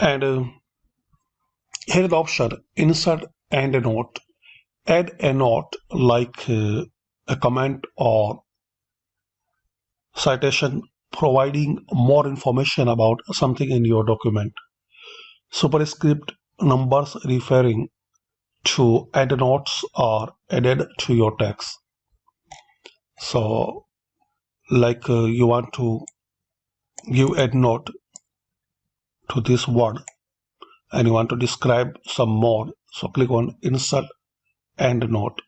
And here is the option insert EndNote. Add a note like a comment or citation providing more information about something in your document. Superscript numbers referring to EndNotes are added to your text. So like you want to give EndNote to this word and you want to describe some more, so click on insert EndNote.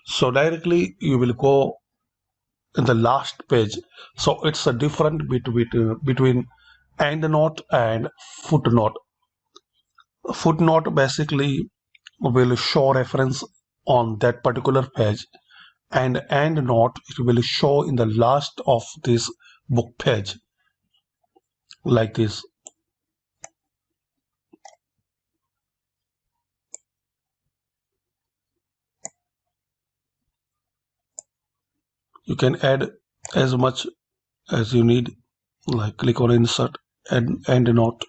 So directly you will go in the last page. So it's a different between EndNote and footnote. Footnote basically will show reference on that particular page, and EndNote it will show in the last of this book page like this. You can add as much as you need, like click on insert and EndNote.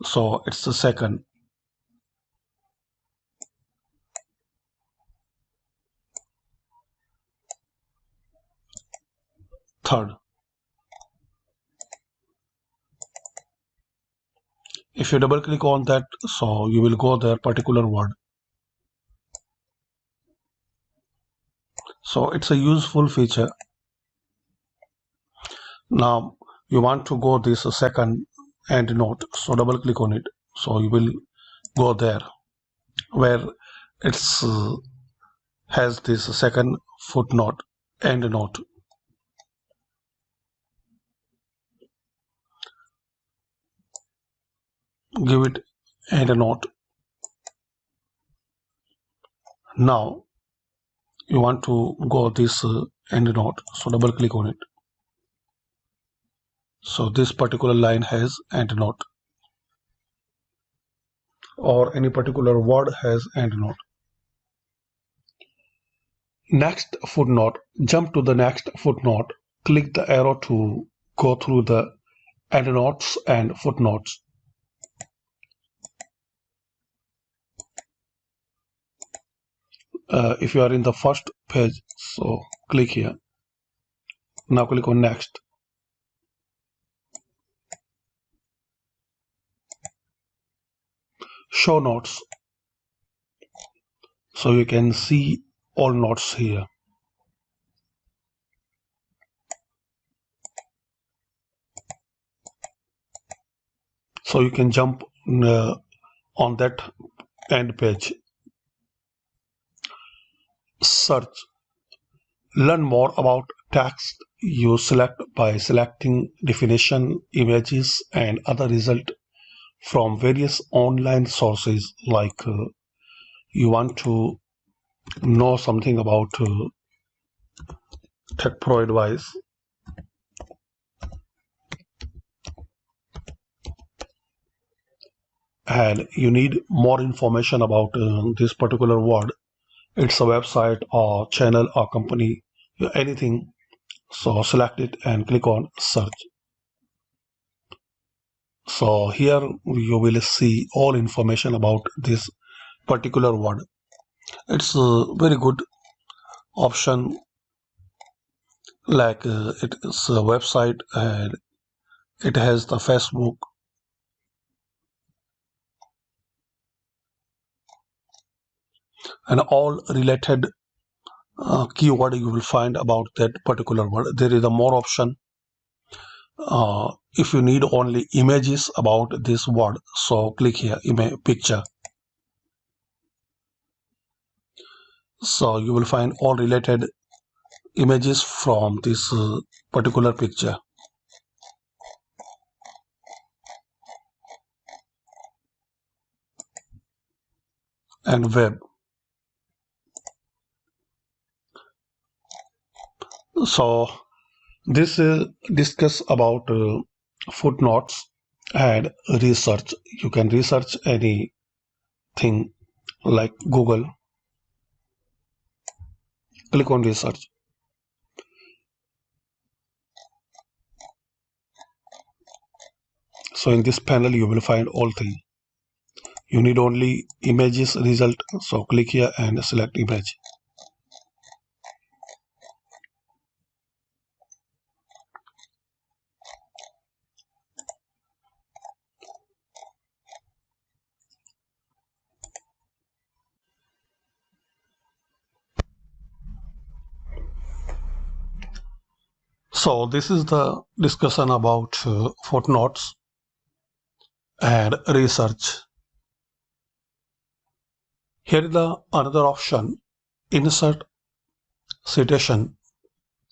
So it's the second. Third. If you double click on that, so you will go there particular word. So it's a useful feature. Now you want to go this second EndNote, so double click on it. So you will go there where it's has this second footnote EndNote. Give it EndNote. Now you want to go this EndNote, so double click on it. So this particular line has EndNote, or any particular word has EndNote. Next footnote. Jump to the next footnote. Click the arrow to go through the EndNotes and footnotes. If you are in the first page, so click here. Now click on next. Show notes. So you can see all notes here. So you can jump on that end page. Search. Learn more about text you select by selecting definition, images, and other results from various online sources. Like you want to know something about Tech Pro advice. And you need more information about this particular word. It's a website or channel or company, anything. So select it and click on search. So here you will see all information about this particular word. It's a very good option. Like it is a website and it has the Facebook. And all related keyword you will find about that particular word. There is a more option. If you need only images about this word, so click here, image picture. So you will find all related images from this particular picture. And web. So this discuss about footnotes and research. You can research anything like Google. Click on research. So in this panel you will find all three. You need only images result, so click here and select image. So this is the discussion about footnotes and research. Here is the another option, insert citation.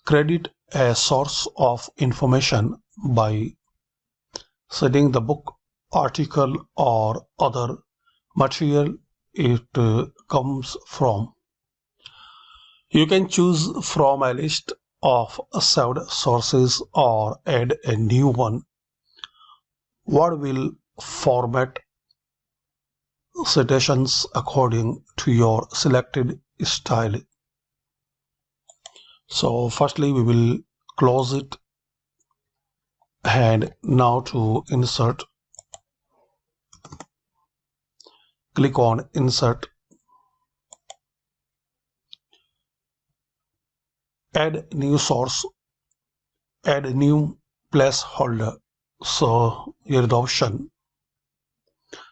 Credit a source of information by citing the book, article or other material it comes from. You can choose from a list of saved sources or add a new one. Word will format citations according to your selected style. So firstly we will close it, and now to insert, click on insert, add new source, add new placeholder. So here is the option,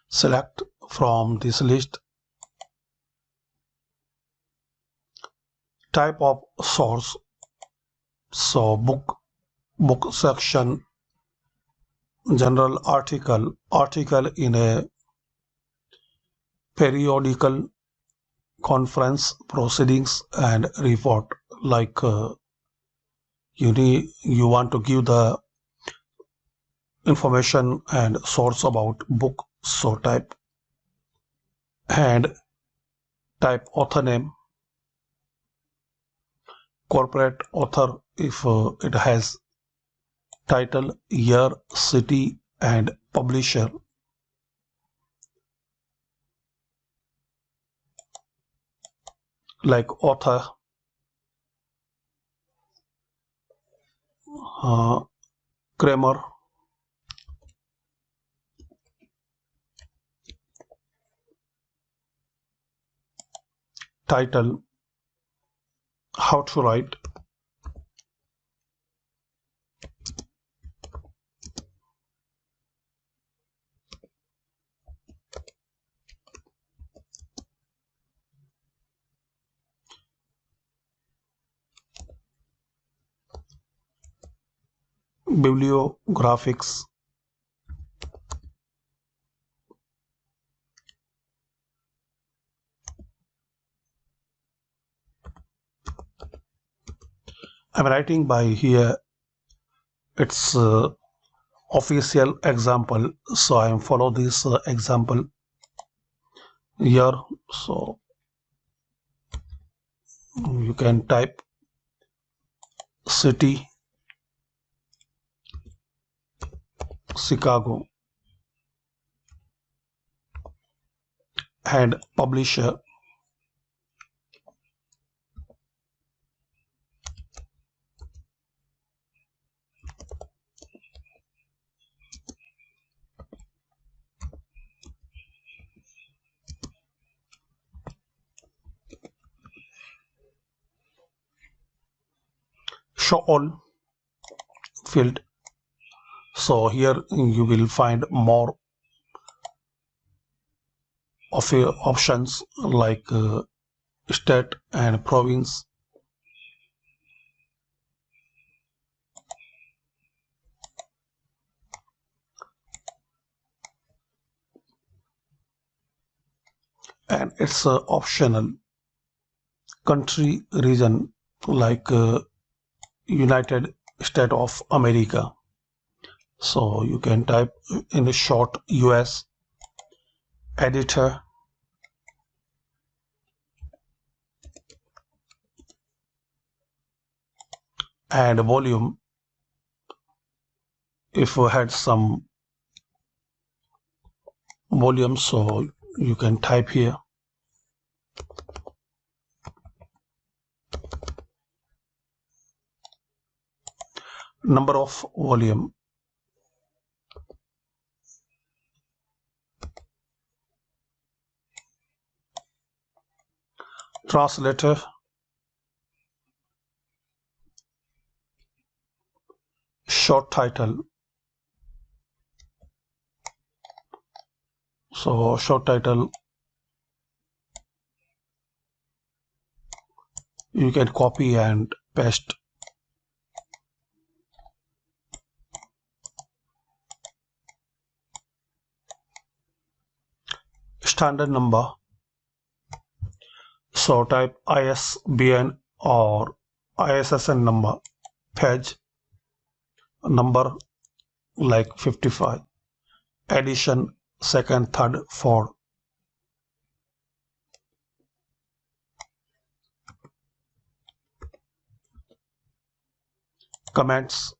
select from this list, type of source, so book section, general article in a periodical, conference, proceedings and report. Like you want to give the information and source about book, so type, and type author name, corporate author if it has title, year, city and publisher. Like author, Kramer, title, how to write, bibliographics, I'm writing by here, it's official example, so I am follow this example here. So you can type city, Chicago, and publisher, show all field. So here you will find more of options like state and province, and it's optional, country, region, like United States of America. So you can type in a short US, editor, and volume if you had some volume, so you can type here. Number of volume, translator, short title. So short title, you can copy and paste. Standard number. So type ISBN or ISSN number, page number like 55, edition second, third, fourth. Comments,